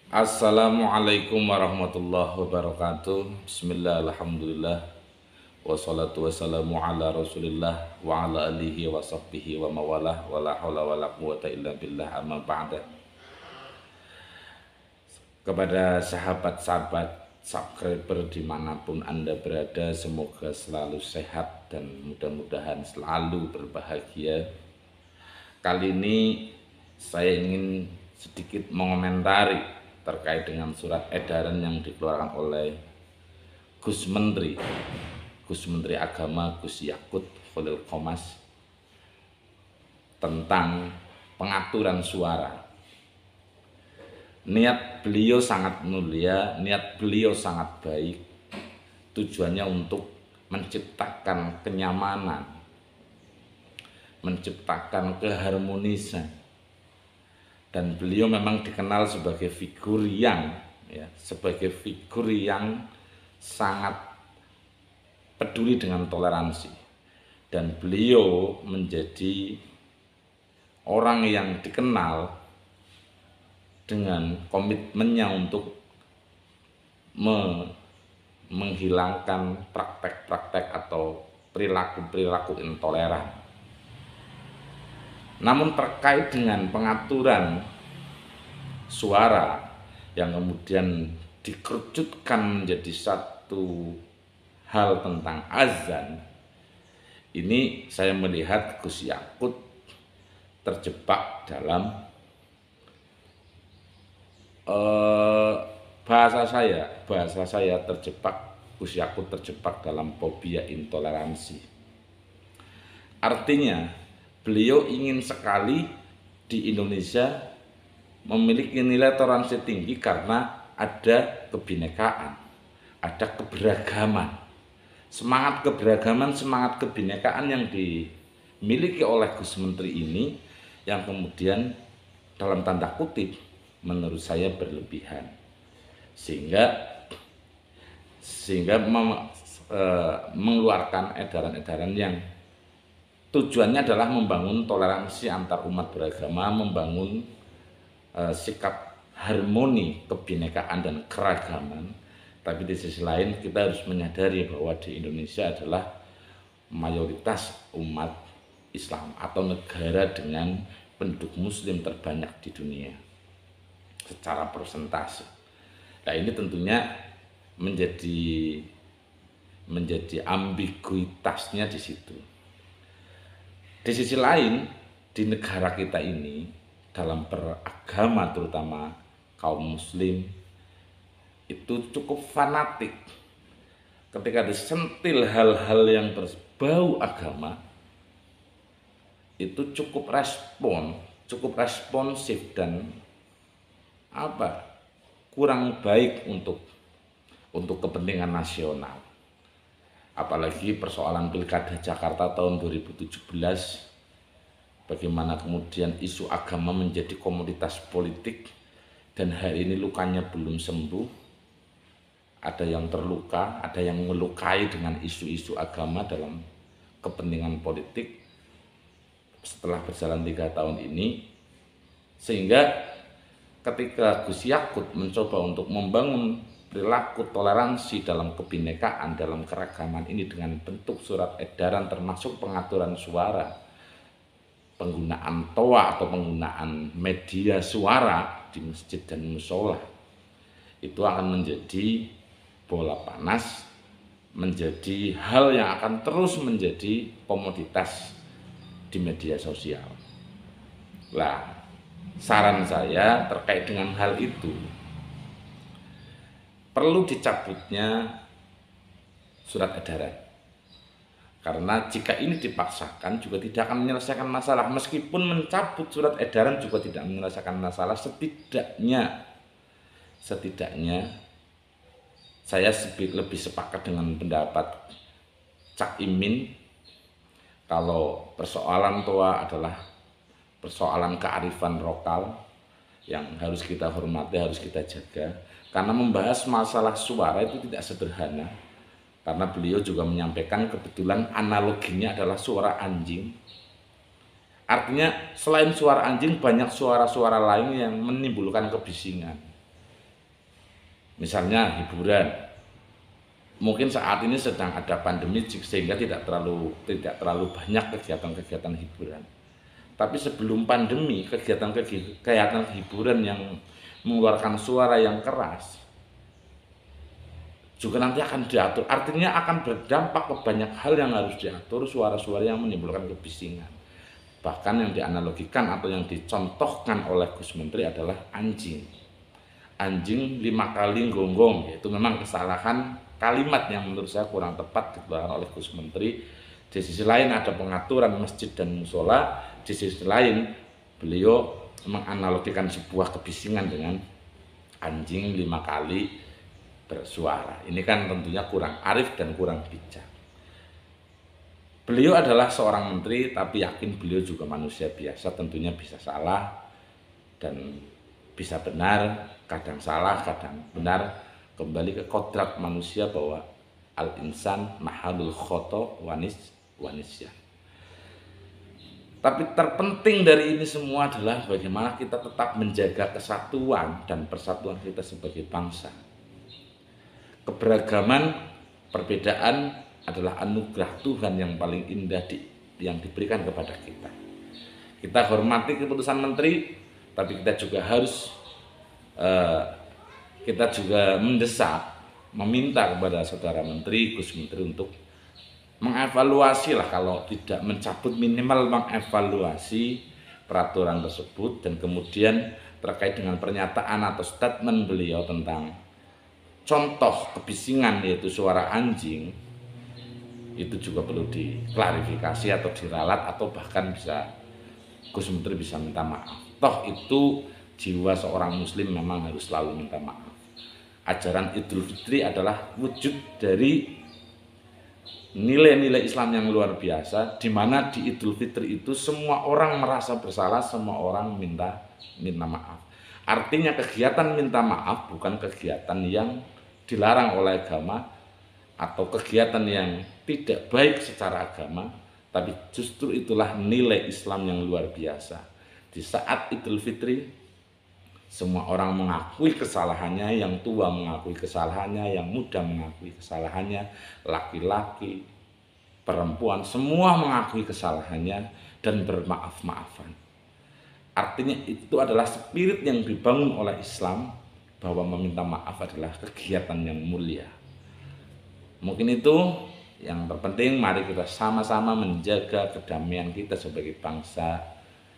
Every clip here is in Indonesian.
Assalamualaikum warahmatullahi wabarakatuh. Bismillah, alhamdulillah. Wassalatu wassalamu ala rasulillah wa ala alihi wa sahbihi wa mawalah wa la hawla wa la quwata illa billah amma ba'da. Kepada sahabat-sahabat subscriber dimanapun Anda berada, semoga selalu sehat dan mudah-mudahan selalu berbahagia. Kali ini saya ingin sedikit mengomentari terkait dengan surat edaran yang dikeluarkan oleh Gus Menteri Agama Gus Yakut Khalil Qomas tentang pengaturan suara. Niat beliau sangat mulia, niat beliau sangat baik. Tujuannya untuk menciptakan kenyamanan, menciptakan keharmonisan. Dan beliau memang dikenal sebagai figur yang sangat peduli dengan toleransi. Dan beliau menjadi orang yang dikenal dengan komitmennya untuk menghilangkan praktek-praktek atau perilaku-perilaku intoleran. Namun terkait dengan pengaturan suara yang kemudian dikerucutkan menjadi satu hal tentang azan, ini saya melihat Gus Yakut terjebak dalam bahasa saya terjebak, Gus Yakut terjebak dalam fobia intoleransi. Artinya beliau ingin sekali di Indonesia memiliki nilai toleransi tinggi karena ada kebinekaan, ada keberagaman. Semangat keberagaman, semangat kebinekaan yang dimiliki oleh Gus Menteri ini yang kemudian dalam tanda kutip menurut saya berlebihan, sehingga mengeluarkan edaran-edaran yang tujuannya adalah membangun toleransi antar umat beragama, membangun sikap harmoni, kebinekaan dan keragaman. Tapi di sisi lain kita harus menyadari bahwa di Indonesia adalah mayoritas umat Islam atau negara dengan penduduk muslim terbanyak di dunia secara persentase. Nah, ini tentunya menjadi ambiguitasnya di situ. Di sisi lain, di negara kita ini dalam beragama, terutama kaum muslim, itu cukup fanatik. Ketika disentil hal-hal yang berbau agama, itu cukup responsif dan kurang baik untuk kepentingan nasional. Apalagi persoalan Pilkada Jakarta tahun 2017, bagaimana kemudian isu agama menjadi komoditas politik dan hari ini lukanya belum sembuh. Ada yang terluka, ada yang melukai dengan isu-isu agama dalam kepentingan politik setelah berjalan 3 tahun ini. Sehingga ketika Gus Yakut mencoba untuk membangun perilaku toleransi dalam kebinekaan, dalam keragaman ini dengan bentuk surat edaran termasuk pengaturan suara, penggunaan toa atau penggunaan media suara di masjid dan musola, itu akan menjadi bola panas, menjadi hal yang akan terus menjadi komoditas di media sosial. Lah, saran saya terkait dengan hal itu, perlu dicabutnya surat edaran. Karena jika ini dipaksakan juga tidak akan menyelesaikan masalah. Meskipun mencabut surat edaran juga tidak menyelesaikan masalah. Setidaknya saya lebih sepakat dengan pendapat Cak Imin, kalau persoalan toa adalah persoalan kearifan lokal yang harus kita hormati, harus kita jaga. Karena membahas masalah suara itu tidak sederhana. Karena beliau juga menyampaikan kebetulan analoginya adalah suara anjing. Artinya selain suara anjing banyak suara-suara lain yang menimbulkan kebisingan. Misalnya hiburan, mungkin saat ini sedang ada pandemi sehingga tidak terlalu banyak kegiatan-kegiatan hiburan. Tapi sebelum pandemi, kegiatan hiburan yang mengeluarkan suara yang keras juga nanti akan diatur. Artinya akan berdampak ke banyak hal yang harus diatur, suara-suara yang menimbulkan kebisingan. Bahkan yang dianalogikan atau yang dicontohkan oleh Gus Menteri adalah anjing. Anjing 5 kali gonggong, yaitu memang kesalahan kalimat yang menurut saya kurang tepat dikeluarkan oleh Gus Menteri. Di sisi lain ada pengaturan masjid dan musola, di sisi lain beliau menganalogikan sebuah kebisingan dengan anjing 5 kali bersuara. Ini kan tentunya kurang arif dan kurang bijak. Beliau adalah seorang menteri, tapi yakin beliau juga manusia biasa, tentunya bisa salah dan bisa benar, kadang salah, kadang benar. Kembali ke kodrat manusia bahwa al-insan mahadul khoto wanisya. Tapi terpenting dari ini semua adalah bagaimana kita tetap menjaga kesatuan dan persatuan kita sebagai bangsa. Keberagaman, perbedaan adalah anugerah Tuhan yang paling indah yang diberikan kepada kita. Kita hormati keputusan menteri, tapi kita juga harus mendesak, meminta kepada saudara menteri, Gus Menteri untuk mengevaluasi lah, kalau tidak mencabut minimal mengevaluasi peraturan tersebut, dan kemudian terkait dengan pernyataan atau statement beliau tentang contoh kebisingan yaitu suara anjing, itu juga perlu diklarifikasi atau diralat, atau bahkan bisa Gus Menteri bisa minta maaf. Toh itu jiwa seorang muslim memang harus selalu minta maaf. Ajaran Idul Fitri adalah wujud dari nilai-nilai Islam yang luar biasa, di mana di Idul Fitri itu semua orang merasa bersalah, semua orang minta maaf. Artinya kegiatan minta maaf bukan kegiatan yang dilarang oleh agama atau kegiatan yang tidak baik secara agama, tapi justru itulah nilai Islam yang luar biasa. Di saat Idul Fitri, semua orang mengakui kesalahannya, yang tua mengakui kesalahannya, yang muda mengakui kesalahannya, laki-laki, perempuan, semua mengakui kesalahannya dan bermaaf-maafan. Artinya itu adalah spirit yang dibangun oleh Islam, bahwa meminta maaf adalah kegiatan yang mulia. Mungkin itu yang terpenting. Mari kita sama-sama menjaga kedamaian kita sebagai bangsa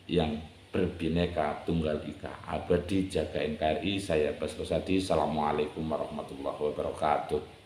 yang berbineka tunggal ika. Abadi jaga NKRI. Saya Bas Rosadi. Assalamualaikum warahmatullahi wabarakatuh.